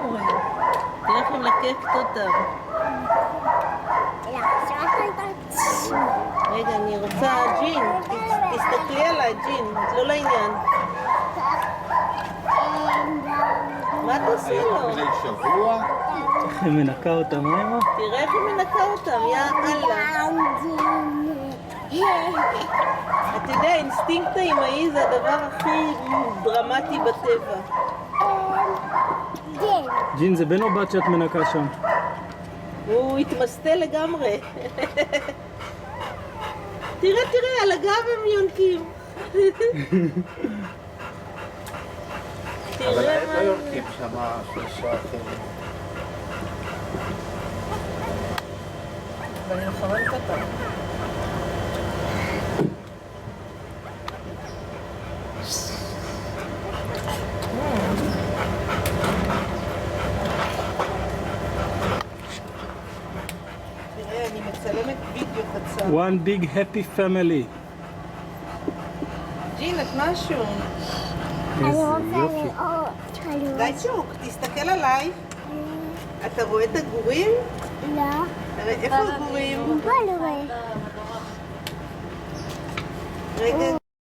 לגמרי. תראה איך היא מלקקת אותם. רגע, אני רוצה ג'ין. תסתכלי עליי, ג'ין. זה לא לעניין. מה תעשי לו? לפני שבוע? איך היא מנקה אותם, אמא? תראה איך היא מנקה אותם, יא אללה. אתה יודע, אינסטינקט האמאי זה הדבר הכי דרמטי בטבע. ג'ין, זה בן או בת שאת מנקה שם? הוא התמסטל לגמרי. תראה, על הגב הם יונקים. אבל הם לא יורקים שם שלושה אחרים. ואני מחממת אותם. תראה, אני מצלמת וידאו קצר. One big happy family. ג'ין, את משהו. איזה יופי. די צ'וק, תסתכל עליי. אתה רואה את הגורים? לא. איפה הגורים? בוא נראה. רגע.